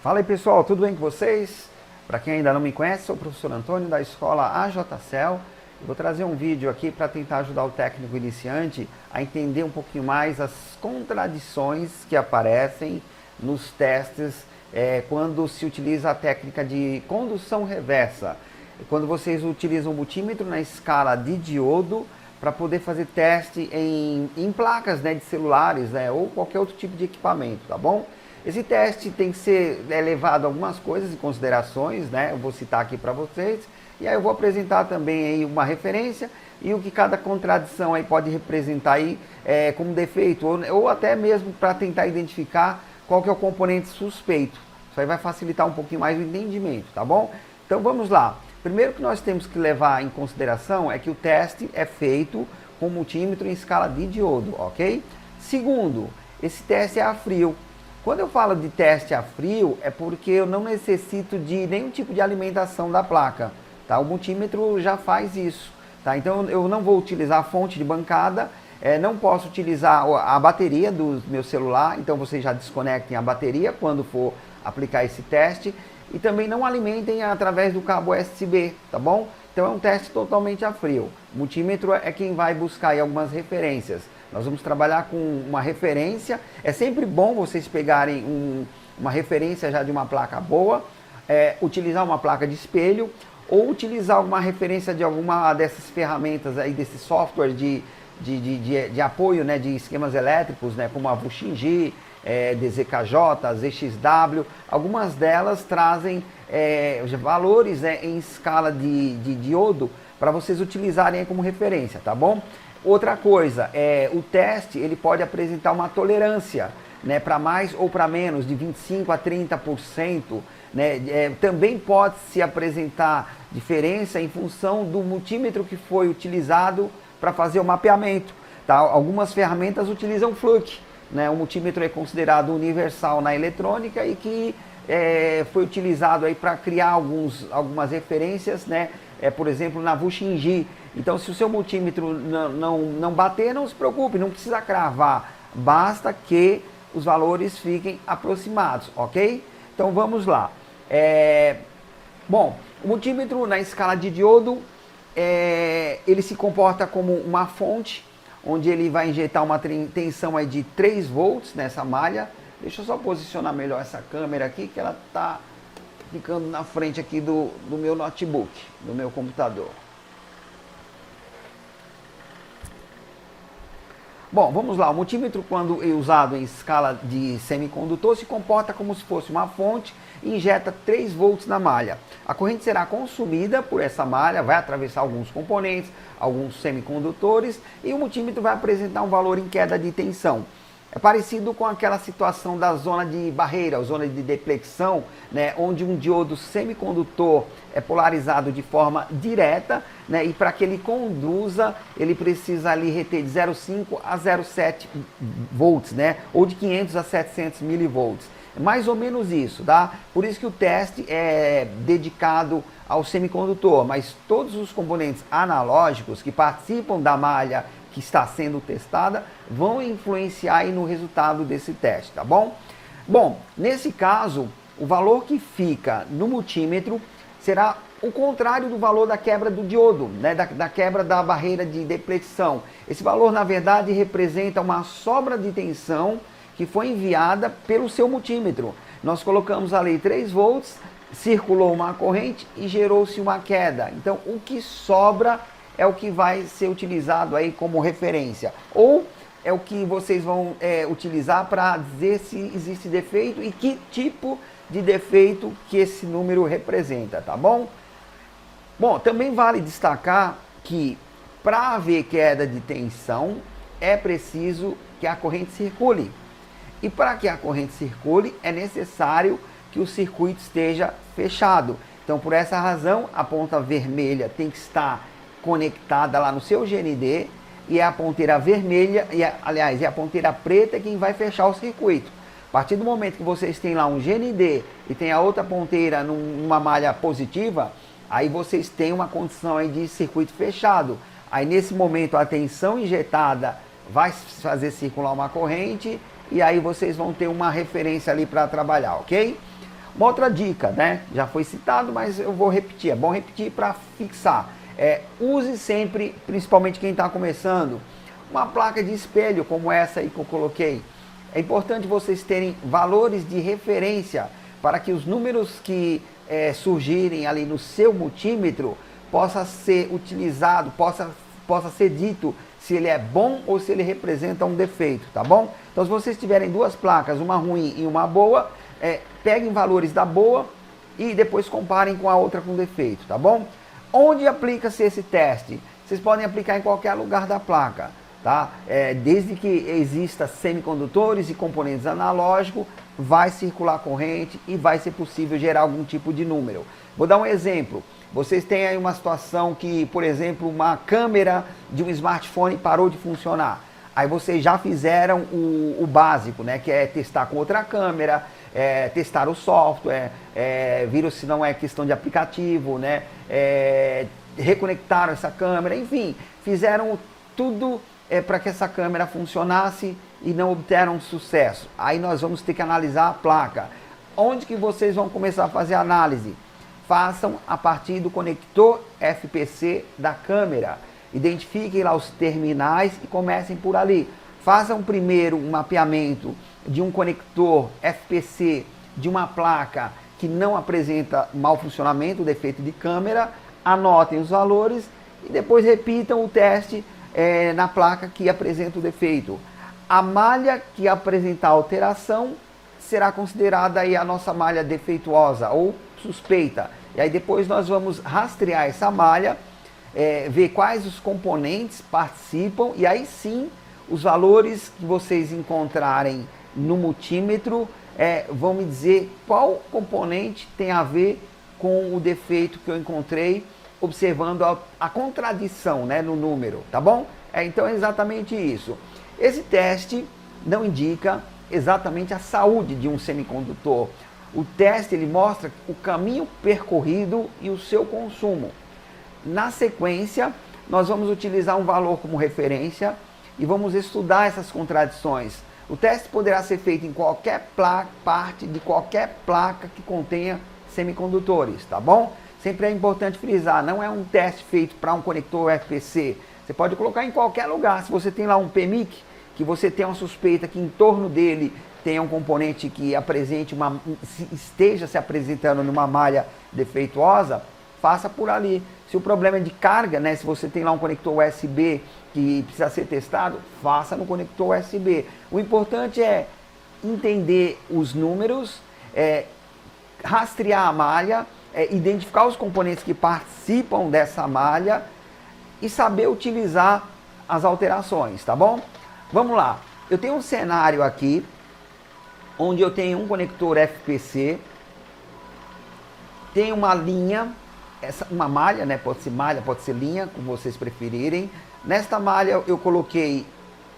Fala aí pessoal, tudo bem com vocês? Para quem ainda não me conhece, sou o professor Antônio da escola AJCEL. Eu vou trazer um vídeo aqui para tentar ajudar o técnico iniciante a entender um pouquinho mais as contradições que aparecem nos testes quando se utiliza a técnica de condução reversa. Quando vocês utilizam o multímetro na escala de diodo para poder fazer teste em placas, né, de celulares, né, ou qualquer outro tipo de equipamento, tá bom? Esse teste tem que ser levado algumas coisas em considerações, né? Eu vou citar aqui para vocês, e aí eu vou apresentar também aí uma referência e o que cada contradição aí pode representar aí como defeito, ou até mesmo para tentar identificar qual que é o componente suspeito. Isso aí vai facilitar um pouquinho mais o entendimento, tá bom? Então vamos lá. Primeiro que nós temos que levar em consideração é que o teste é feito com multímetro em escala de diodo, ok? Segundo, esse teste é a frio. Quando eu falo de teste a frio, é porque eu não necessito de nenhum tipo de alimentação da placa, tá? O multímetro já faz isso, tá? Então eu não vou utilizar a fonte de bancada, não posso utilizar a bateria do meu celular, então vocês já desconectem a bateria quando for aplicar esse teste, e também não alimentem através do cabo USB, tá bom? Então é um teste totalmente a frio. O multímetro é quem vai buscar aí algumas referências. Nós vamos trabalhar com uma referência. É sempre bom vocês pegarem uma referência já de uma placa boa, utilizar uma placa de espelho ou utilizar uma referência de alguma dessas ferramentas aí, desse software de apoio, né, de esquemas elétricos, né, como a Wuxing, DZKJ, ZXW. Algumas delas trazem valores, né, em escala de diodo para vocês utilizarem como referência, tá bom? Outra coisa, o teste ele pode apresentar uma tolerância, né, para mais ou para menos, de 25% a 30%. Né, também pode se apresentar diferença em função do multímetro que foi utilizado para fazer o mapeamento. Tá? Algumas ferramentas utilizam Fluke. Né, o multímetro é considerado universal na eletrônica e que foi utilizado para criar algumas referências, né, por exemplo, na Wuxing. Então, se o seu multímetro não bater, não se preocupe, não precisa cravar, basta que os valores fiquem aproximados, ok? Então, vamos lá. Bom, o multímetro na escala de diodo, ele se comporta como uma fonte, onde ele vai injetar uma tensão aí de 3 volts nessa malha. Deixa eu só posicionar melhor essa câmera aqui, que ela está ficando na frente aqui do meu notebook, do meu computador. Bom, vamos lá. O multímetro, quando usado em escala de semicondutor, se comporta como se fosse uma fonte e injeta 3 volts na malha. A corrente será consumida por essa malha, vai atravessar alguns componentes, alguns semicondutores, e o multímetro vai apresentar um valor em queda de tensão. É parecido com aquela situação da zona de barreira, zona de deflexão, né, onde um diodo semicondutor é polarizado de forma direta, né, e para que ele conduza, ele precisa ali reter de 0,5 a 0,7 volts, né, ou de 500 a 700 milivolts. É mais ou menos isso, tá? Por isso que o teste é dedicado ao semicondutor, mas todos os componentes analógicos que participam da malha que está sendo testada vão influenciar aí no resultado desse teste, tá bom? Bom, nesse caso, o valor que fica no multímetro será o contrário do valor da quebra do diodo, né, da quebra da barreira de deflexão. Esse valor, na verdade, representa uma sobra de tensão que foi enviada pelo seu multímetro. Nós colocamos ali 3 volts, circulou uma corrente e gerou-se uma queda. Então, o que sobra é o que vai ser utilizado aí como referência, ou é o que vocês vão utilizar para dizer se existe defeito e que tipo de defeito que esse número representa, tá bom? Bom, também vale destacar que para haver queda de tensão é preciso que a corrente circule, e para que a corrente circule é necessário que o circuito esteja fechado. Então, por essa razão, a ponta vermelha tem que estar conectada lá no seu GND, e é a ponteira vermelha, aliás, é a ponteira preta quem vai fechar o circuito. A partir do momento que vocês têm lá um GND e tem a outra ponteira numa malha positiva, aí vocês têm uma condição aí de circuito fechado. Aí nesse momento a tensão injetada vai fazer circular uma corrente, e aí vocês vão ter uma referência ali para trabalhar, ok? Uma outra dica, né? Já foi citado, mas eu vou repetir. É bom repetir para fixar. Use sempre, principalmente quem está começando, uma placa de espelho como essa aí que eu coloquei. É importante vocês terem valores de referência para que os números que surgirem ali no seu multímetro possa ser utilizado, possa ser dito se ele é bom ou se ele representa um defeito, tá bom? Então, se vocês tiverem duas placas, uma ruim e uma boa, peguem valores da boa e depois comparem com a outra com defeito, tá bom? Onde aplica-se esse teste? Vocês podem aplicar em qualquer lugar da placa, tá? Desde que exista semicondutores e componentes analógicos, vai circular corrente e vai ser possível gerar algum tipo de número. Vou dar um exemplo. Vocês têm aí uma situação que, por exemplo, uma câmera de um smartphone parou de funcionar. Aí vocês já fizeram o básico, né? Que é testar com outra câmera, testar o software, viram se não é questão de aplicativo, né? Reconectaram essa câmera, enfim, fizeram tudo para que essa câmera funcionasse e não obteram sucesso. Aí nós vamos ter que analisar a placa. Onde que vocês vão começar a fazer a análise? Façam a partir do conector FPC da câmera. Identifiquem lá os terminais e comecem por ali. Façam primeiro um mapeamento de um conector FPC de uma placa que não apresenta mau funcionamento, defeito de câmera. Anotem os valores e depois repitam o teste na placa que apresenta o defeito. A malha que apresentar alteração será considerada aí a nossa malha defeituosa ou suspeita. E aí depois nós vamos rastrear essa malha, ver quais os componentes participam e aí sim os valores que vocês encontrarem no multímetro vão me dizer qual componente tem a ver com o defeito que eu encontrei, observando a contradição, né, no número, tá bom? Então é exatamente isso. Esse teste não indica exatamente a saúde de um semicondutor. O teste ele mostra o caminho percorrido e o seu consumo. Na sequência, nós vamos utilizar um valor como referência e vamos estudar essas contradições. O teste poderá ser feito em qualquer parte de qualquer placa que contenha semicondutores, tá bom? Sempre é importante frisar, não é um teste feito para um conector FPC. Você pode colocar em qualquer lugar. Se você tem lá um PMIC, que você tem uma suspeita que em torno dele tenha um componente que esteja se apresentando numa malha defeituosa, faça por ali. Se o problema é de carga, né, se você tem lá um conector USB que precisa ser testado, faça no conector USB. O importante é entender os números, rastrear a malha, identificar os componentes que participam dessa malha e saber utilizar as alterações, tá bom? Vamos lá. Eu tenho um cenário aqui onde eu tenho um conector FPC, tem uma linha, uma malha, né? Pode ser linha, como vocês preferirem. Nesta malha eu coloquei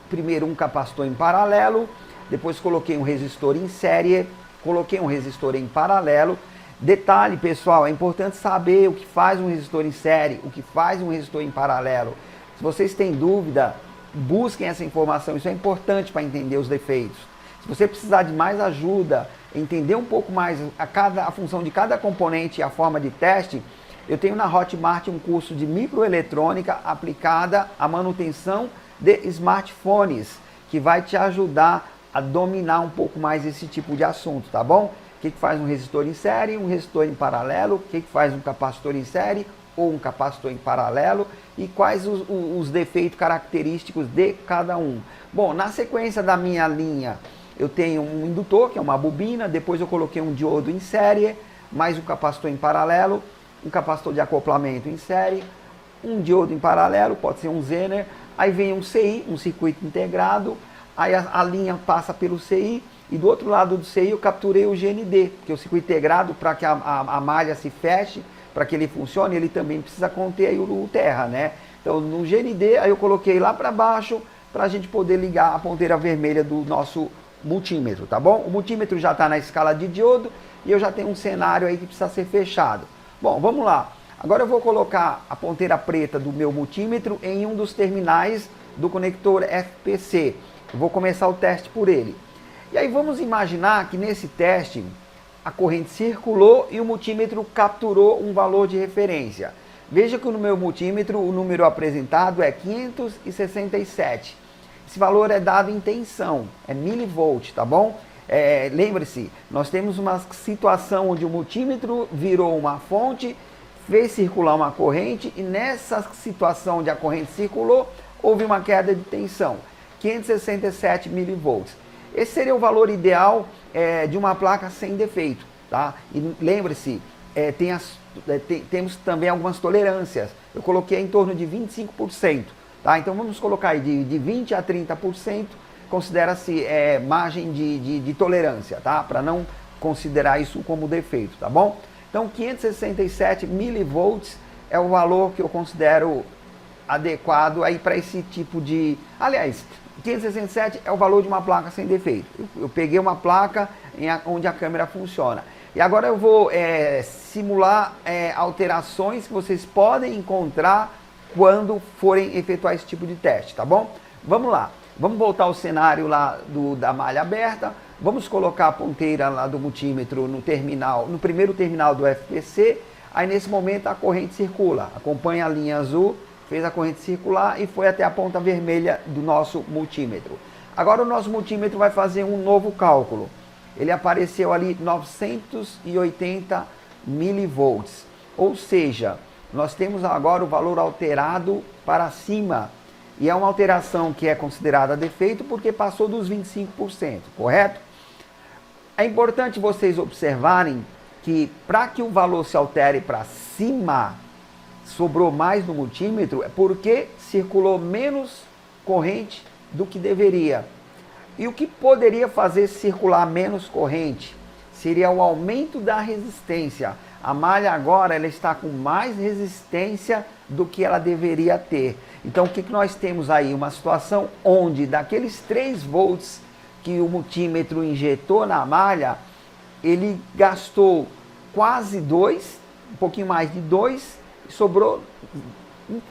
primeiro um capacitor em paralelo, depois coloquei um resistor em série, coloquei um resistor em paralelo. Detalhe, pessoal, é importante saber o que faz um resistor em série, o que faz um resistor em paralelo. Se vocês têm dúvida, busquem essa informação, isso é importante para entender os defeitos. Se você precisar de mais ajuda, entender um pouco mais a função de cada componente e a forma de teste, eu tenho na Hotmart um curso de microeletrônica aplicada à manutenção de smartphones, que vai te ajudar a dominar um pouco mais esse tipo de assunto, tá bom? O que faz um resistor em série, um resistor em paralelo, o que faz um capacitor em série ou um capacitor em paralelo e quais os defeitos característicos de cada um. Bom, na sequência da minha linha, eu tenho um indutor, que é uma bobina, depois eu coloquei um diodo em série, mais um capacitor em paralelo, um capacitor de acoplamento em série, um diodo em paralelo, pode ser um Zener, aí vem um CI, um circuito integrado, aí a linha passa pelo CI, e do outro lado do CI eu capturei o GND, que é o circuito integrado para que a malha se feche, para que ele funcione, ele também precisa conter aí o terra, né? Então no GND, aí eu coloquei lá para baixo, para a gente poder ligar a ponteira vermelha do nosso multímetro, tá bom? O multímetro já está na escala de diodo e eu já tenho um cenário aí que precisa ser fechado. Bom, vamos lá. Agora eu vou colocar a ponteira preta do meu multímetro em um dos terminais do conector FPC. Eu vou começar o teste por ele. E aí vamos imaginar que nesse teste a corrente circulou e o multímetro capturou um valor de referência. Veja que no meu multímetro o número apresentado é 567. Esse valor é dado em tensão, é milivolt, tá bom? Lembre-se, nós temos uma situação onde o multímetro virou uma fonte, fez circular uma corrente e nessa situação onde a corrente circulou, houve uma queda de tensão, 567 milivolts. Esse seria o valor ideal de uma placa sem defeito, tá? E lembre-se, temos também algumas tolerâncias. Eu coloquei em torno de 25%, tá? Então vamos colocar aí de 20% a 30%, considera-se margem de tolerância, tá? Para não considerar isso como defeito, tá bom? Então 567 milivolts é o valor que eu considero adequado aí para esse tipo de... Aliás, 567 é o valor de uma placa sem defeito. Eu peguei uma placa onde a câmera funciona. E agora eu vou simular alterações que vocês podem encontrar quando forem efetuar esse tipo de teste, tá bom? Vamos lá. Vamos voltar ao cenário lá da malha aberta. Vamos colocar a ponteira lá do multímetro no terminal, no primeiro terminal do FPC. Aí nesse momento a corrente circula. Acompanha a linha azul, fez a corrente circular e foi até a ponta vermelha do nosso multímetro. Agora o nosso multímetro vai fazer um novo cálculo. Ele apareceu ali 980 milivolts. Ou seja, nós temos agora o valor alterado para cima. E é uma alteração que é considerada defeito porque passou dos 25%, correto? É importante vocês observarem que para que o valor se altere para cima, sobrou mais no multímetro, é porque circulou menos corrente do que deveria. E o que poderia fazer circular menos corrente seria o aumento da resistência. A malha agora ela está com mais resistência do que ela deveria ter. Então o que nós temos aí? Uma situação onde daqueles 3 volts que o multímetro injetou na malha, ele gastou quase 2, um pouquinho mais de 2, e sobrou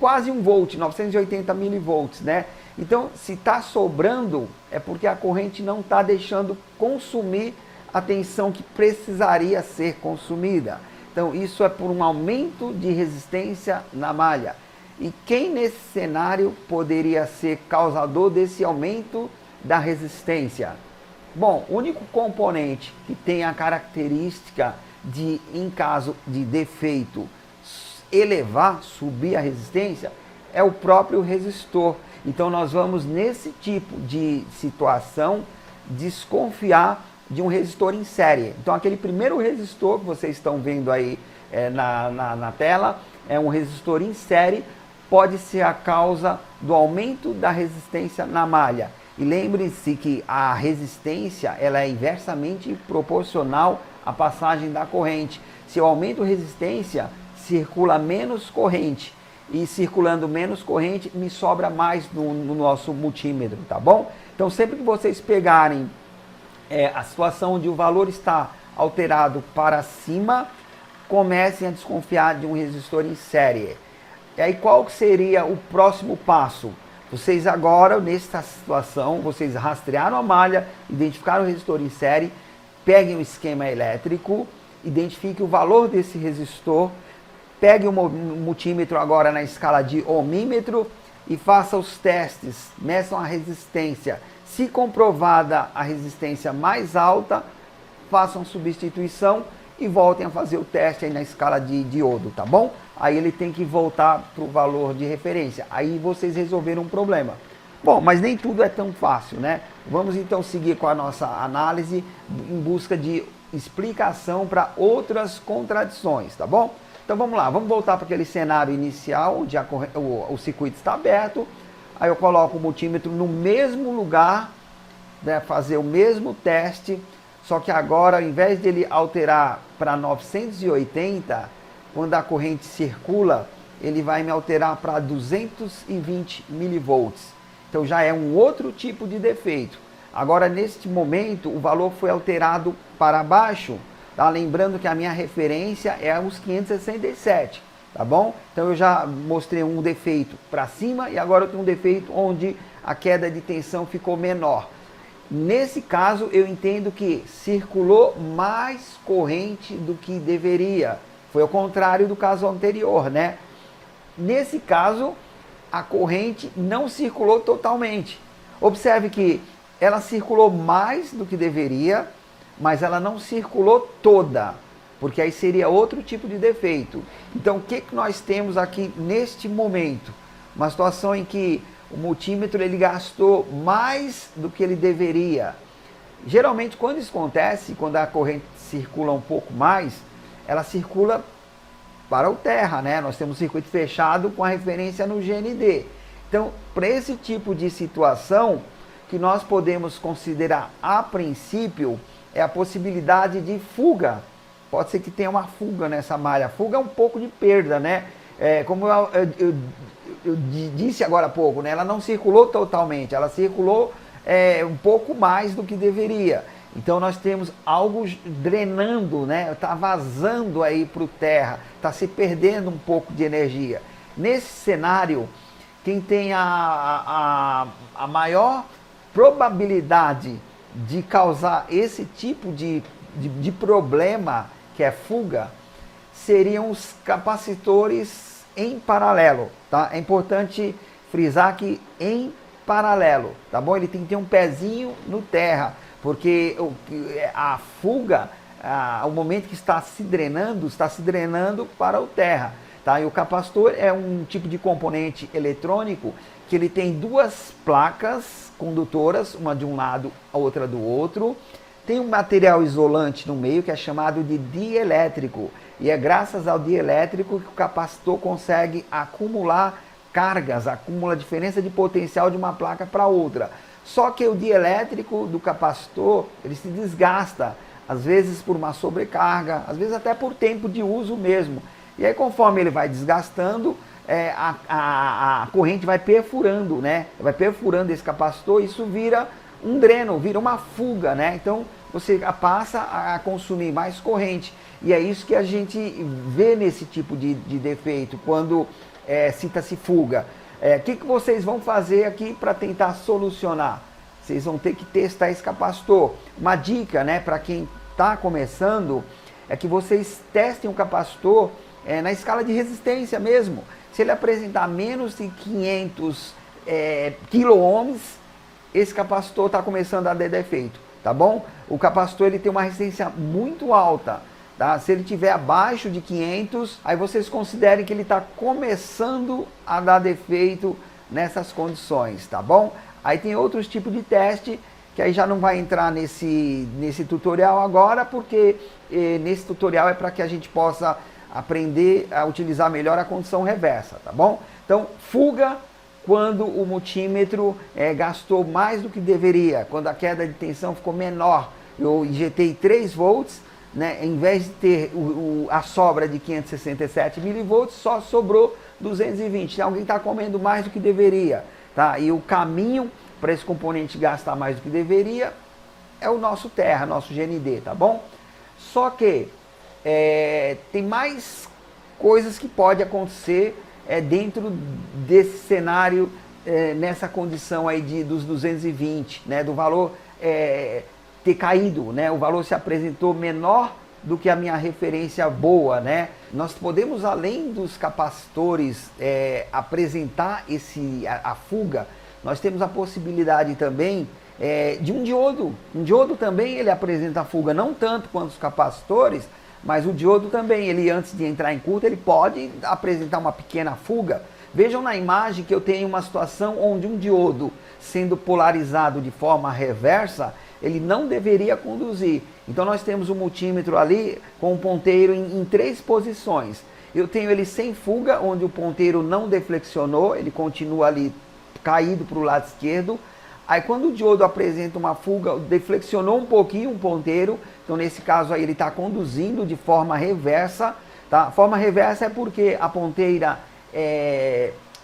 quase 1 volt, 980 milivolts, né? Então, se está sobrando, é porque a corrente não está deixando consumir a tensão que precisaria ser consumida. Então, isso é por um aumento de resistência na malha. E quem nesse cenário poderia ser causador desse aumento da resistência? Bom, o único componente que tem a característica de, em caso de defeito, subir a resistência, é o próprio resistor. Então nós vamos nesse tipo de situação desconfiar de um resistor em série. Então aquele primeiro resistor que vocês estão vendo aí na tela é um resistor em série, pode ser a causa do aumento da resistência na malha. E lembre-se que a resistência ela é inversamente proporcional à passagem da corrente. Se eu aumento a resistência, circula menos corrente. E circulando menos corrente, me sobra mais no nosso multímetro, tá bom? Então sempre que vocês pegarem a situação onde o valor está alterado para cima, comecem a desconfiar de um resistor em série. E aí qual seria o próximo passo? Vocês agora, nessa situação, vocês rastrearam a malha, identificaram o resistor em série, peguem o esquema elétrico, identifiquem o valor desse resistor, pegue o multímetro agora na escala de ohmímetro e faça os testes, meçam a resistência. Se comprovada a resistência mais alta, façam substituição e voltem a fazer o teste aí na escala de diodo, tá bom? Aí ele tem que voltar para o valor de referência. Aí vocês resolveram um problema. Bom, mas nem tudo é tão fácil, né? Vamos então seguir com a nossa análise em busca de explicação para outras contradições, tá bom? Então vamos lá, vamos voltar para aquele cenário inicial, onde o circuito está aberto. Aí eu coloco o multímetro no mesmo lugar, né, fazer o mesmo teste, só que agora, ao invés dele alterar para 980, quando a corrente circula, ele vai me alterar para 220 milivolts. Então já é um outro tipo de defeito. Agora, neste momento, o valor foi alterado para baixo. Tá? Lembrando que a minha referência é os 567, tá bom? Então eu já mostrei um defeito para cima e agora eu tenho um defeito onde a queda de tensão ficou menor. Nesse caso, eu entendo que circulou mais corrente do que deveria. Foi ao contrário do caso anterior, né? Nesse caso, a corrente não circulou totalmente. Observe que ela circulou mais do que deveria, mas ela não circulou toda, porque aí seria outro tipo de defeito. Então, o que nós temos aqui neste momento? Uma situação em que o multímetro ele gastou mais do que ele deveria. Geralmente, quando isso acontece, quando a corrente circula um pouco mais, ela circula para o terra, né? Nós temos um circuito fechado com a referência no GND. Então, para esse tipo de situação, que nós podemos considerar a princípio é a possibilidade de fuga. Pode ser que tenha uma fuga nessa malha. Fuga é um pouco de perda, né? Como eu disse agora há pouco, né? Ela não circulou totalmente, ela circulou um pouco mais do que deveria. Então nós temos algo drenando, né? Está vazando aí para o terra, está se perdendo um pouco de energia. Nesse cenário, quem tem a maior probabilidade de causar esse tipo de problema, que é fuga, seriam os capacitores em paralelo, tá? É importante frisar que em paralelo, tá bom? Ele tem que ter um pezinho no terra, porque a fuga, o momento que está se drenando para o terra, tá? E o capacitor é um tipo de componente eletrônico que ele tem duas placas condutoras, uma de um lado, a outra do outro. Tem um material isolante no meio que é chamado de dielétrico. E é graças ao dielétrico que o capacitor consegue acumular cargas, acumula a diferença de potencial de uma placa para outra. Só que o dielétrico do capacitor, ele se desgasta, às vezes por uma sobrecarga, às vezes até por tempo de uso mesmo. E aí conforme ele vai desgastando, a corrente vai perfurando, né? Vai perfurando esse capacitor e isso vira um dreno, vira uma fuga, né? Então você passa a consumir mais corrente. E é isso que a gente vê nesse tipo de defeito, quando cita-se fuga. O que vocês vão fazer aqui para tentar solucionar? Vocês vão ter que testar esse capacitor. Uma dica, né, para quem está começando, é que vocês testem o capacitor na escala de resistência mesmo. Se ele apresentar menos de 500 quiloohms, esse capacitor está começando a dar defeito, tá bom? O capacitor ele tem uma resistência muito alta, tá? Se ele tiver abaixo de 500, aí vocês considerem que ele está começando a dar defeito nessas condições, tá bom? Aí tem outros tipos de teste, que aí já não vai entrar nesse tutorial agora, porque nesse tutorial é para que a gente possa aprender a utilizar melhor a condição reversa, tá bom? Então, fuga quando o multímetro gastou mais do que deveria, quando a queda de tensão ficou menor. Eu injetei 3 volts, né, em vez de ter a sobra de 567 milivolts, só sobrou 220. Então, alguém está comendo mais do que deveria, tá? E o caminho para esse componente gastar mais do que deveria é o nosso terra, nosso GND, tá bom? Só que tem mais coisas que pode acontecer dentro desse cenário, nessa condição aí dos 220, né, do valor ter caído, né, o valor se apresentou menor do que a minha referência boa, né. Nós podemos, além dos capacitores apresentar a fuga, nós temos a possibilidade também de um diodo. Um diodo também ele apresenta a fuga, não tanto quanto os capacitores, mas o diodo também, ele antes de entrar em curto, ele pode apresentar uma pequena fuga. Vejam na imagem que eu tenho uma situação onde um diodo, sendo polarizado de forma reversa, ele não deveria conduzir. Então nós temos um multímetro ali com um ponteiro em 3 posições. Eu tenho ele sem fuga, onde o ponteiro não deflexionou, ele continua ali caído para o lado esquerdo. Aí quando o diodo apresenta uma fuga, deflexionou um pouquinho o ponteiro, então nesse caso aí ele está conduzindo de forma reversa, tá? Forma reversa é porque a ponteira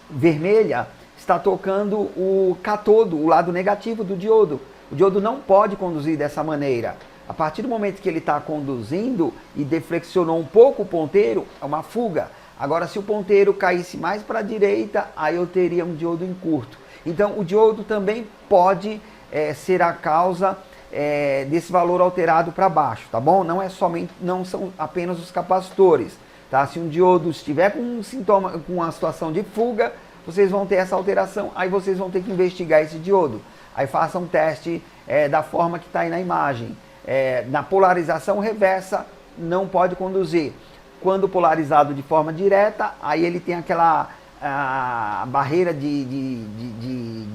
vermelha está tocando o catodo, o lado negativo do diodo. O diodo não pode conduzir dessa maneira. A partir do momento que ele está conduzindo e deflexionou um pouco o ponteiro, é uma fuga. Agora se o ponteiro caísse mais para a direita, aí eu teria um diodo em curto. Então o diodo também pode ser a causa desse valor alterado para baixo, tá bom? Não são apenas os capacitores, tá? Se um diodo estiver com um sintoma, com uma situação de fuga, vocês vão ter essa alteração, aí vocês vão ter que investigar esse diodo. Aí façam um teste da forma que está aí na imagem. Na polarização reversa, não pode conduzir. Quando polarizado de forma direta, aí ele tem aquela barreira de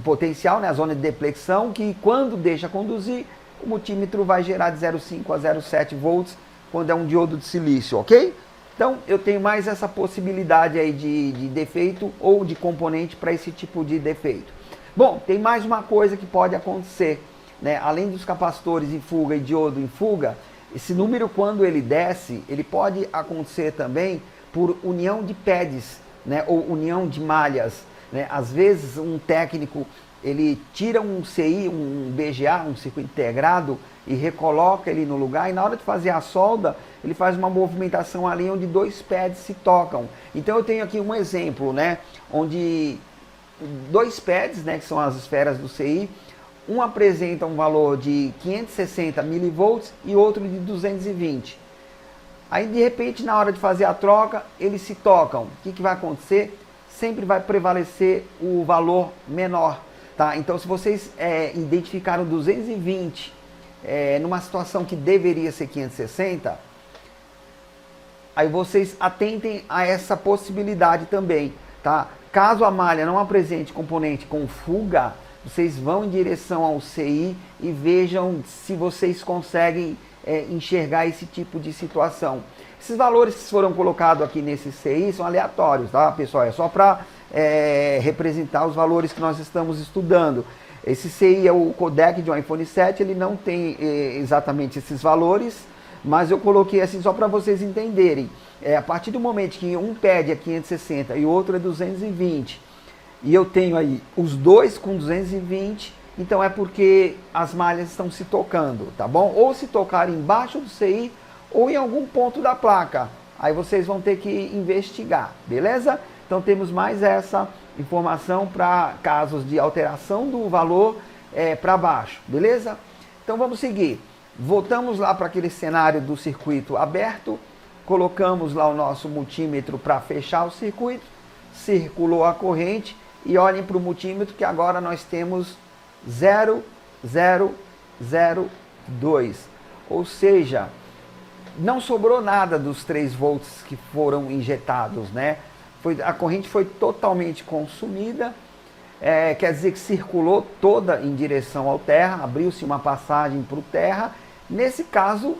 potencial, né, a zona de deflexão, que quando deixa conduzir, o multímetro vai gerar de 0,5 a 0,7 volts, quando é um diodo de silício, ok? Então, eu tenho mais essa possibilidade aí de defeito ou de componente para esse tipo de defeito. Bom, tem mais uma coisa que pode acontecer, né? Além dos capacitores em fuga e diodo em fuga, esse número, quando ele desce, ele pode acontecer também por união de pads, né? Ou união de malhas, né? Às vezes, um técnico, ele tira um CI, um BGA, um circuito integrado, e recoloca ele no lugar, e na hora de fazer a solda, ele faz uma movimentação ali onde dois pads se tocam. Então eu tenho aqui um exemplo, né, onde dois pads, né, que são as esferas do CI, um apresenta um valor de 560 milivolts e outro de 220. Aí de repente, na hora de fazer a troca, eles se tocam. O que vai acontecer? Sempre vai prevalecer o valor menor. Tá? Então, se vocês identificaram 220 numa situação que deveria ser 560, aí vocês atentem a essa possibilidade também. Tá? Caso a malha não apresente componente com fuga, vocês vão em direção ao CI e vejam se vocês conseguem enxergar esse tipo de situação. Esses valores que foram colocados aqui nesse CI são aleatórios, tá, pessoal? É só para representar os valores que nós estamos estudando. Esse CI é o codec de um iPhone 7, ele não tem exatamente esses valores, mas eu coloquei assim só para vocês entenderem. A partir do momento que um pad é 560 e o outro é 220, e eu tenho aí os dois com 220, então é porque as malhas estão se tocando, tá bom? Ou se tocarem embaixo do CI ou em algum ponto da placa. Aí vocês vão ter que investigar, beleza? Então temos mais essa informação para casos de alteração do valor para baixo, beleza? Então vamos seguir. Voltamos lá para aquele cenário do circuito aberto, colocamos lá o nosso multímetro para fechar o circuito, circulou a corrente e olhem para o multímetro que agora nós temos 0,002, ou seja, não sobrou nada dos 3 volts que foram injetados, né? A corrente foi totalmente consumida, quer dizer que circulou toda em direção ao terra, abriu-se uma passagem para o terra. Nesse caso,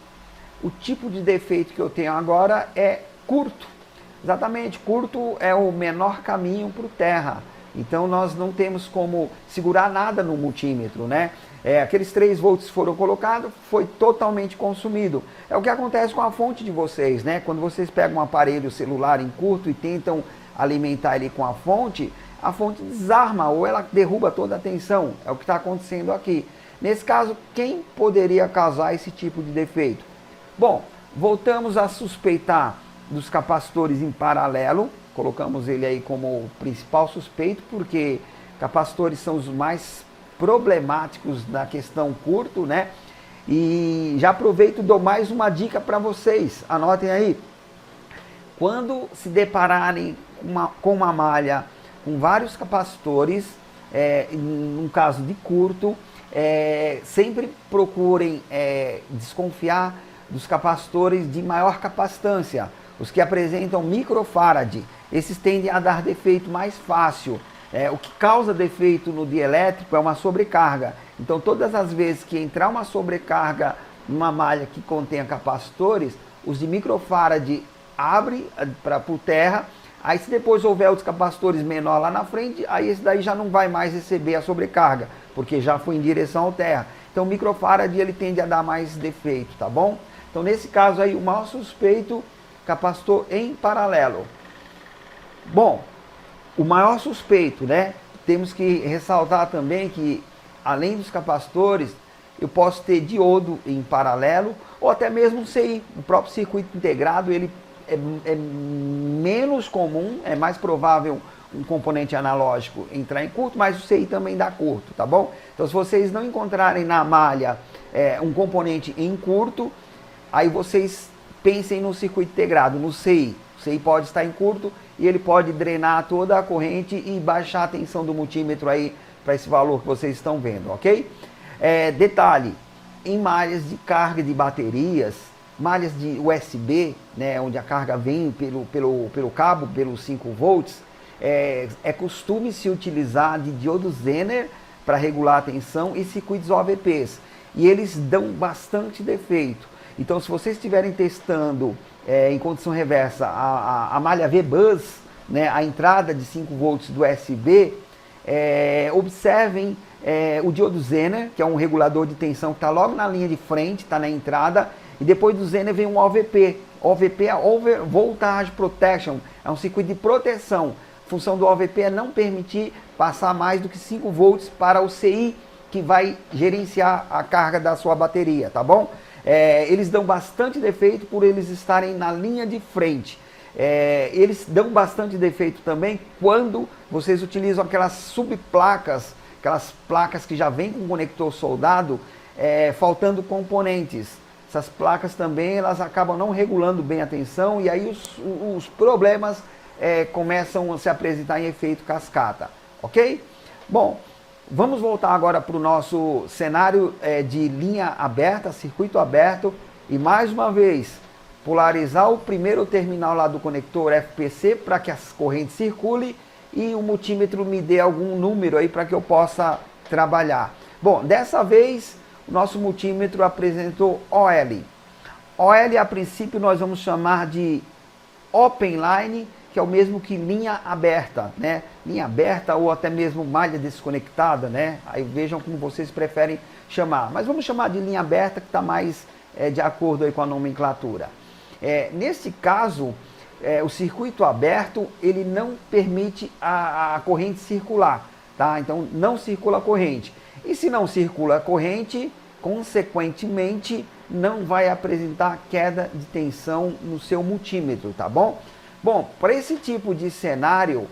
o tipo de defeito que eu tenho agora é curto. Exatamente, curto é o menor caminho para o terra. Então nós não temos como segurar nada no multímetro, né? Aqueles 3 volts foram colocados, foi totalmente consumido. É o que acontece com a fonte de vocês, né? Quando vocês pegam um aparelho celular em curto e tentam alimentar ele com a fonte desarma ou ela derruba toda a tensão. É o que está acontecendo aqui. Nesse caso, quem poderia causar esse tipo de defeito? Bom, voltamos a suspeitar dos capacitores em paralelo. Colocamos ele aí como principal suspeito, porque capacitores são os mais problemáticos na questão curto, né? E já aproveito e dou mais uma dica para vocês. Anotem aí. Quando se depararem com uma malha com vários capacitores, num caso de curto, sempre procurem desconfiar dos capacitores de maior capacitância. Os que apresentam microfarad, esses tendem a dar defeito mais fácil. O que causa defeito no dielétrico é uma sobrecarga. Então, todas as vezes que entrar uma sobrecarga numa malha que contenha capacitores, os de microfarad abrem para o terra. Aí, se depois houver outros capacitores menor lá na frente, aí esse daí já não vai mais receber a sobrecarga, porque já foi em direção ao terra. Então, o microfarad ele tende a dar mais defeito, tá bom? Então, nesse caso aí, o maior suspeito, capacitor em paralelo. Bom, o maior suspeito, né? Temos que ressaltar também que, além dos capacitores, eu posso ter diodo em paralelo, ou até mesmo CI, o próprio circuito integrado, ele é menos comum, é mais provável um componente analógico entrar em curto, mas o CI também dá curto, tá bom? Então se vocês não encontrarem na malha um componente em curto, aí vocês pensem no circuito integrado, no CI. O CI pode estar em curto e ele pode drenar toda a corrente e baixar a tensão do multímetro aí para esse valor que vocês estão vendo, ok? Detalhe, em malhas de carga de baterias, malhas de USB, né, onde a carga vem pelo cabo, pelos 5 volts, é costume se utilizar de diodo Zener para regular a tensão e circuitos OVPs. E eles dão bastante defeito. Então, se vocês estiverem testando em condição reversa a malha V-Bus, né, a entrada de 5 volts do USB, observem o diodo Zener, que é um regulador de tensão que está logo na linha de frente, está na entrada, e depois do Zener vem um OVP. OVP é Over Voltage Protection, é um circuito de proteção. A função do OVP é não permitir passar mais do que 5 volts para o CI, que vai gerenciar a carga da sua bateria, tá bom? Eles dão bastante defeito por eles estarem na linha de frente. Eles dão bastante defeito também quando vocês utilizam aquelas subplacas, aquelas placas que já vêm com conector soldado, faltando componentes. Essas placas também elas acabam não regulando bem a tensão e aí os problemas começam a se apresentar em efeito cascata, ok? Bom, vamos voltar agora para o nosso cenário de linha aberta, circuito aberto, e mais uma vez, polarizar o primeiro terminal lá do conector FPC para que as correntes circulem e o multímetro me dê algum número aí para que eu possa trabalhar. Bom, dessa vez o nosso multímetro apresentou OL. OL a princípio nós vamos chamar de Open Line, que é o mesmo que linha aberta, né? Linha aberta ou até mesmo malha desconectada, né? Aí vejam como vocês preferem chamar. Mas vamos chamar de linha aberta que está mais de acordo aí com a nomenclatura. Nesse caso, o circuito aberto, ele não permite a corrente circular, tá? Então não circula a corrente. E se não circula a corrente, consequentemente, não vai apresentar queda de tensão no seu multímetro, tá bom? Bom, para esse tipo de cenário,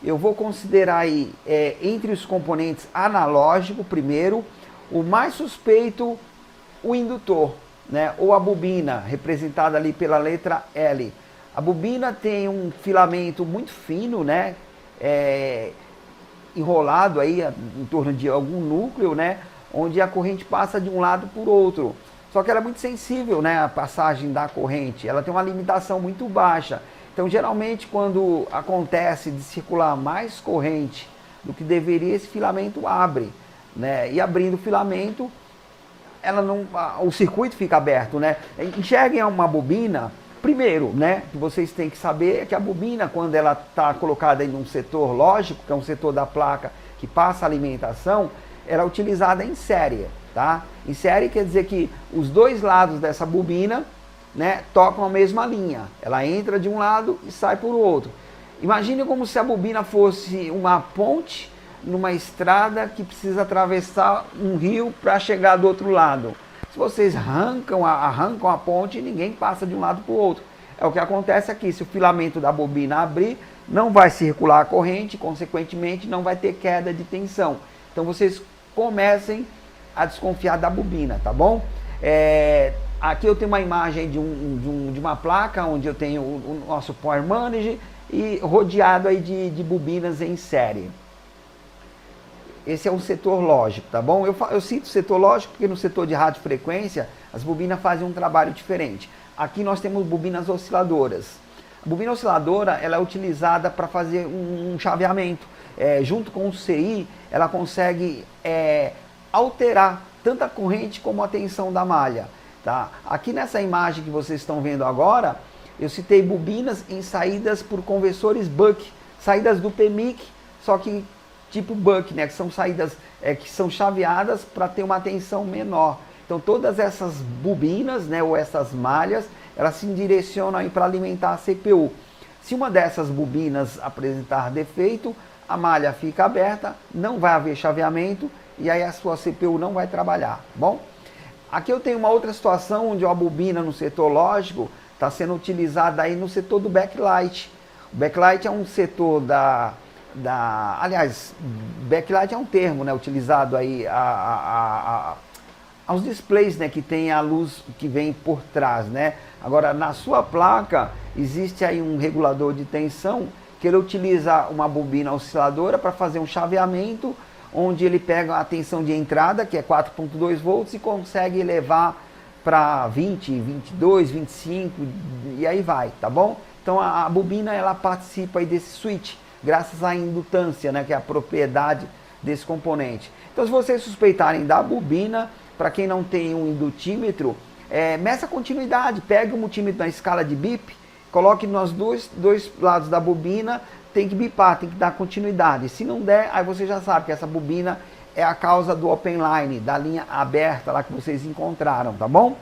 eu vou considerar aí, entre os componentes analógico, primeiro, o mais suspeito, o indutor, né? Ou a bobina, representada ali pela letra L. A bobina tem um filamento muito fino, né? Enrolado aí em torno de algum núcleo, né? Onde a corrente passa de um lado por outro. Só que ela é muito sensível, né? A passagem da corrente, ela tem uma limitação muito baixa. Então, geralmente, quando acontece de circular mais corrente do que deveria, esse filamento abre, né? E abrindo o filamento, o circuito fica aberto, né? Enxerguem uma bobina, primeiro, né? Que vocês têm que saber é que a bobina, quando ela está colocada em um setor lógico, que é um setor da placa que passa a alimentação, ela é utilizada em série, tá? Em série quer dizer que os dois lados dessa bobina, né, tocam a mesma linha. Ela entra de um lado e sai por outro. Imagine como se a bobina fosse uma ponte numa estrada que precisa atravessar um rio para chegar do outro lado. Se vocês arrancam a ponte, ninguém passa de um lado para o outro. É o que acontece aqui. Se o filamento da bobina abrir, não vai circular a corrente, consequentemente não vai ter queda de tensão. Então vocês comecem a desconfiar da bobina, tá bom? Aqui eu tenho uma imagem de uma placa onde eu tenho o nosso Power Manager e rodeado aí de bobinas em série. Esse é um setor lógico, tá bom? Eu cito setor lógico porque no setor de radiofrequência as bobinas fazem um trabalho diferente. Aqui nós temos bobinas osciladoras. A bobina osciladora ela é utilizada para fazer um chaveamento. Junto com o CI, ela consegue alterar tanto a corrente como a tensão da malha. Tá? Aqui nessa imagem que vocês estão vendo agora, eu citei bobinas em saídas por conversores Buck, saídas do PMIC, só que tipo Buck, né? Que são saídas que são chaveadas para ter uma tensão menor. Então todas essas bobinas, né, ou essas malhas, elas se direcionam para alimentar a CPU. Se uma dessas bobinas apresentar defeito, a malha fica aberta, não vai haver chaveamento e aí a sua CPU não vai trabalhar, bom? Aqui eu tenho uma outra situação onde a bobina no setor lógico está sendo utilizada aí no setor do backlight. O backlight é um setor aliás, backlight é um termo, né, utilizado aí aos displays, né, que tem a luz que vem por trás, né. Agora, na sua placa, existe aí um regulador de tensão que ele utiliza uma bobina osciladora para fazer um chaveamento, onde ele pega a tensão de entrada, que é 4.2 volts, e consegue elevar para 20, 22, 25, e aí vai, tá bom? Então a bobina, ela participa aí desse switch, graças à indutância, né, que é a propriedade desse componente. Então, se vocês suspeitarem da bobina, para quem não tem um indutímetro, meça a continuidade, pegue o multímetro na escala de bip, coloque nos dois lados da bobina, tem que bipar, tem que dar continuidade. Se não der, aí você já sabe que essa bobina é a causa do open line, da linha aberta lá que vocês encontraram, tá bom?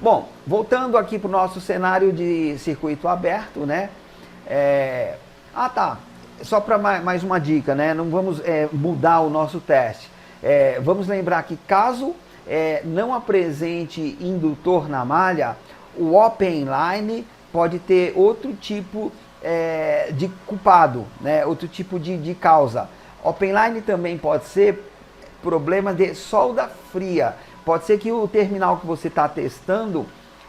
Bom, voltando aqui para o nosso cenário de circuito aberto, né? Só para mais uma dica, né? Não vamos mudar o nosso teste. Vamos lembrar que caso não apresente indutor na malha, o open line pode ter outro tipo de culpado, né? Outro tipo de causa. Open line também pode ser problema de solda fria. Pode ser que o terminal que você está testando,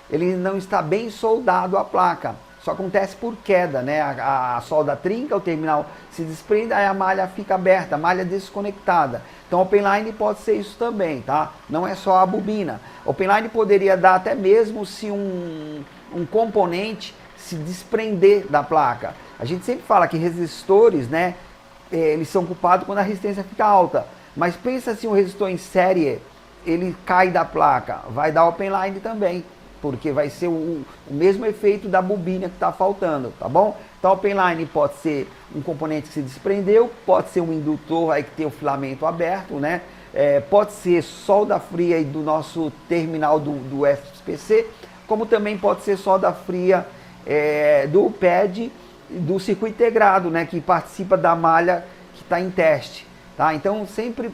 ele não está bem soldado à placa. Isso acontece por queda, né? A solda trinca, o terminal se desprende, aí a malha fica aberta, a malha desconectada. Então, open line pode ser isso também, tá? Não é só a bobina. Open line poderia dar até mesmo se um componente se desprender da placa. A gente sempre fala que resistores, né? Eles são culpados quando a resistência fica alta. Mas pensa se um resistor em série, ele cai da placa, vai dar open line também, porque vai ser o mesmo efeito da bobina que está faltando, tá bom? Então, open line pode ser um componente que se desprendeu, pode ser um indutor aí que tem o filamento aberto, né? Pode ser solda fria aí do nosso terminal do FPC, como também pode ser solda fria do pad do circuito integrado, né? Que participa da malha que está em teste, tá? Então, sempre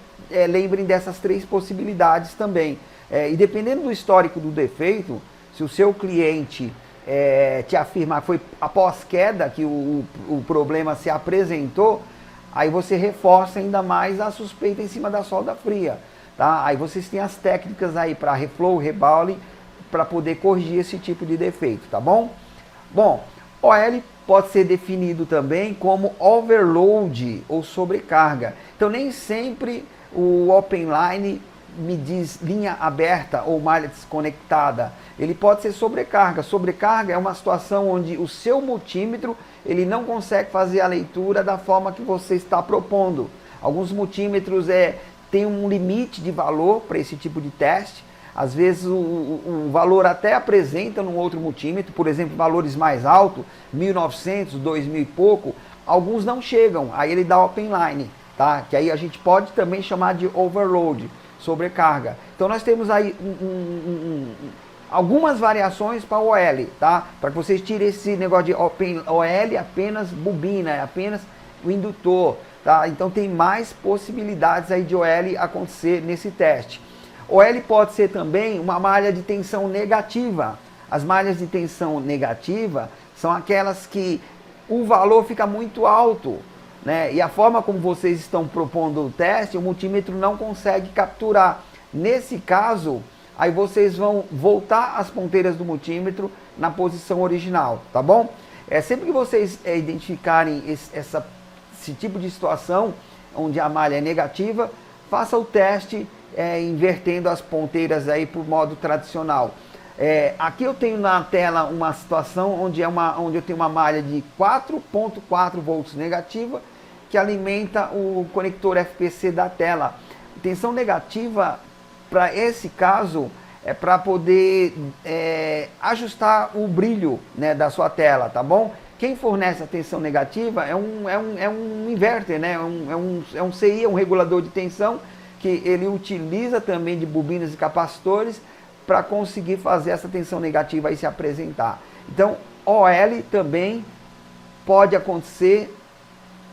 lembrem dessas três possibilidades também. E dependendo do histórico do defeito, se o seu cliente te afirmar que foi após queda que o problema se apresentou, aí você reforça ainda mais a suspeita em cima da solda fria, tá? Aí vocês têm as técnicas aí para reflow, rebaule, para poder corrigir esse tipo de defeito, tá bom? Bom, OL pode ser definido também como overload ou sobrecarga. Então nem sempre o open line me diz linha aberta ou malha desconectada. Ele pode ser sobrecarga. Sobrecarga é uma situação onde o seu multímetro ele não consegue fazer a leitura da forma que você está propondo. Alguns multímetros têm um limite de valor para esse tipo de teste. Às vezes o valor até apresenta num outro multímetro, por exemplo, valores mais altos, 1900, 2000 e pouco, alguns não chegam, aí ele dá open line, tá? Que aí a gente pode também chamar de overload, sobrecarga. Então nós temos aí algumas variações para o OL, tá? Para que vocês tirem esse negócio de open OL apenas bobina, apenas o indutor, tá? Então tem mais possibilidades aí de OL acontecer nesse teste. OL pode ser também uma malha de tensão negativa. As malhas de tensão negativa são aquelas que o valor fica muito alto, né? E a forma como vocês estão propondo o teste, o multímetro não consegue capturar. Nesse caso, aí vocês vão voltar as ponteiras do multímetro na posição original, tá bom? Sempre que vocês identificarem esse tipo de situação, onde a malha é negativa, faça o teste invertendo as ponteiras aí por modo tradicional. Aqui eu tenho na tela uma situação onde eu tenho uma malha de 4.4 volts negativa que alimenta o conector FPC da tela. Tensão negativa para esse caso é para poder ajustar o brilho, né, da sua tela, tá bom? Quem fornece a tensão negativa é um inverter, né? É um CI, é um regulador de tensão, que ele utiliza também de bobinas e capacitores para conseguir fazer essa tensão negativa aí se apresentar. Então, OL também pode acontecer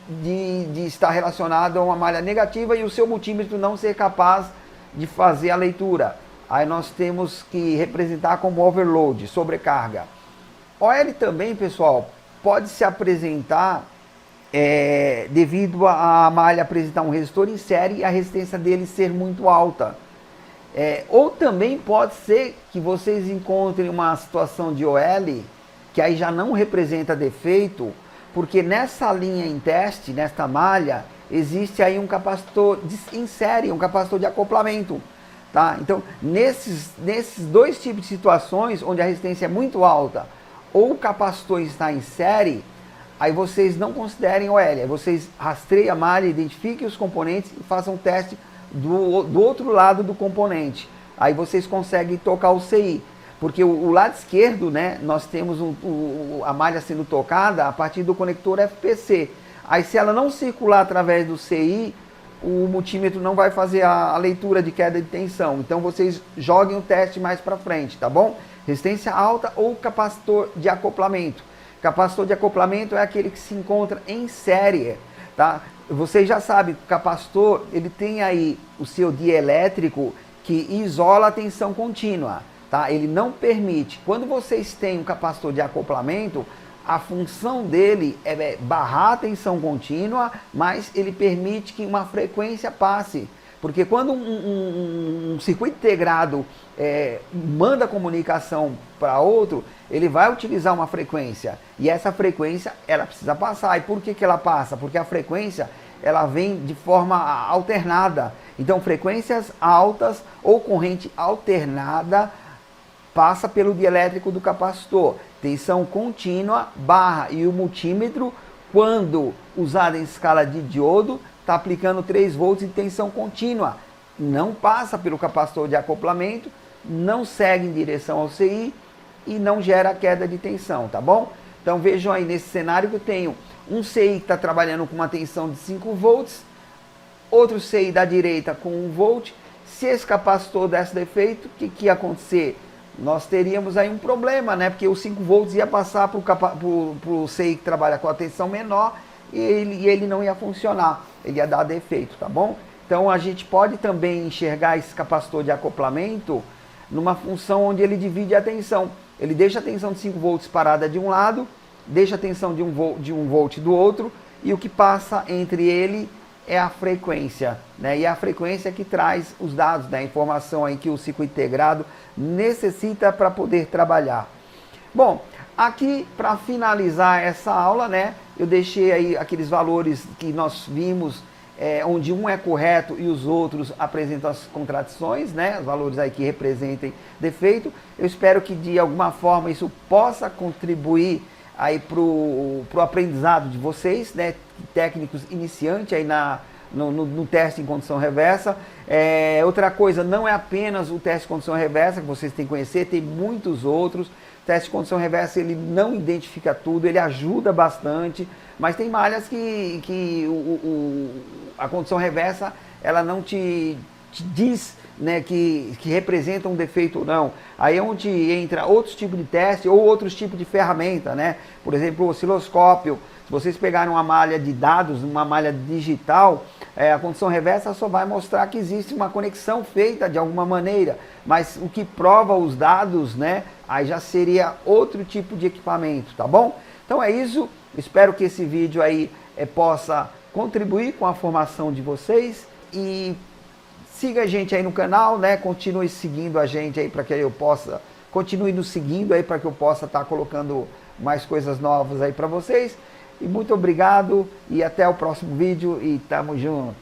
de estar relacionado a uma malha negativa e o seu multímetro não ser capaz de fazer a leitura. Aí nós temos que representar como overload, sobrecarga. OL também, pessoal, pode se apresentar devido a malha apresentar um resistor em série e a resistência dele ser muito alta. Ou também pode ser que vocês encontrem uma situação de OL, que aí já não representa defeito, porque nessa linha em teste, nesta malha, existe aí um capacitor em série, um capacitor de acoplamento. Tá? Então, nesses dois tipos de situações, onde a resistência é muito alta, ou o capacitor está em série, aí vocês não considerem OL, aí vocês rastreiem a malha, identifiquem os componentes e façam um teste do outro lado do componente. Aí vocês conseguem tocar o CI, porque o lado esquerdo, né, nós temos a malha sendo tocada a partir do conector FPC. Aí se ela não circular através do CI, o multímetro não vai fazer a leitura de queda de tensão. Então vocês joguem o teste mais para frente, tá bom? Resistência alta ou capacitor de acoplamento. Capacitor de acoplamento é aquele que se encontra em série, tá? Vocês já sabem que o capacitor, ele tem aí o seu dielétrico que isola a tensão contínua, tá? Ele não permite. Quando vocês têm um capacitor de acoplamento, a função dele é barrar a tensão contínua, mas ele permite que uma frequência passe. Porque quando um circuito integrado manda comunicação para outro, ele vai utilizar uma frequência. E essa frequência, ela precisa passar. E por que ela passa? Porque a frequência, ela vem de forma alternada. Então, frequências altas ou corrente alternada passa pelo dielétrico do capacitor. Tensão contínua, barra, e o multímetro, quando usado em escala de diodo, está aplicando 3 volts de tensão contínua. Não passa pelo capacitor de acoplamento, não segue em direção ao CI e não gera queda de tensão, tá bom? Então vejam aí nesse cenário que eu tenho um CI que está trabalhando com uma tensão de 5 volts, outro CI da direita com 1 volt. Se esse capacitor desse defeito, o que ia acontecer? Nós teríamos aí um problema, né? Porque os 5 volts ia passar para o CI que trabalha com a tensão menor e ele não ia funcionar, ele ia dar defeito, tá bom? Então a gente pode também enxergar esse capacitor de acoplamento numa função onde ele divide a tensão. Ele deixa a tensão de 5 volts parada de um lado, deixa a tensão de 1 volt do outro, e o que passa entre ele é a frequência, né? E a frequência que traz os dados, né? A informação aí que o circuito integrado necessita para poder trabalhar. Bom, aqui para finalizar essa aula, né, eu deixei aí aqueles valores que nós vimos, onde um é correto e os outros apresentam as contradições, né, os valores aí que representem defeito. Eu espero que de alguma forma isso possa contribuir aí pro aprendizado de vocês, né, técnicos iniciantes aí no teste em condição reversa. Outra coisa, não é apenas o teste de condição reversa que vocês têm que conhecer, tem muitos outros. O teste de condição reversa, ele não identifica tudo, ele ajuda bastante, mas tem malhas que a condição reversa, ela não te diz, né, que representa um defeito ou não. Aí é onde entra outros tipos de teste ou outros tipos de ferramenta, né? Por exemplo, o osciloscópio. Se vocês pegarem uma malha de dados, uma malha digital, a condição reversa só vai mostrar que existe uma conexão feita de alguma maneira, mas o que prova os dados, né, aí já seria outro tipo de equipamento, tá bom? Então é isso, espero que esse vídeo aí possa contribuir com a formação de vocês e siga a gente aí no canal, né? Continue seguindo a gente aí para que eu possa, continue nos seguindo aí para que eu possa estar colocando mais coisas novas aí para vocês. E muito obrigado e até o próximo vídeo e tamo junto.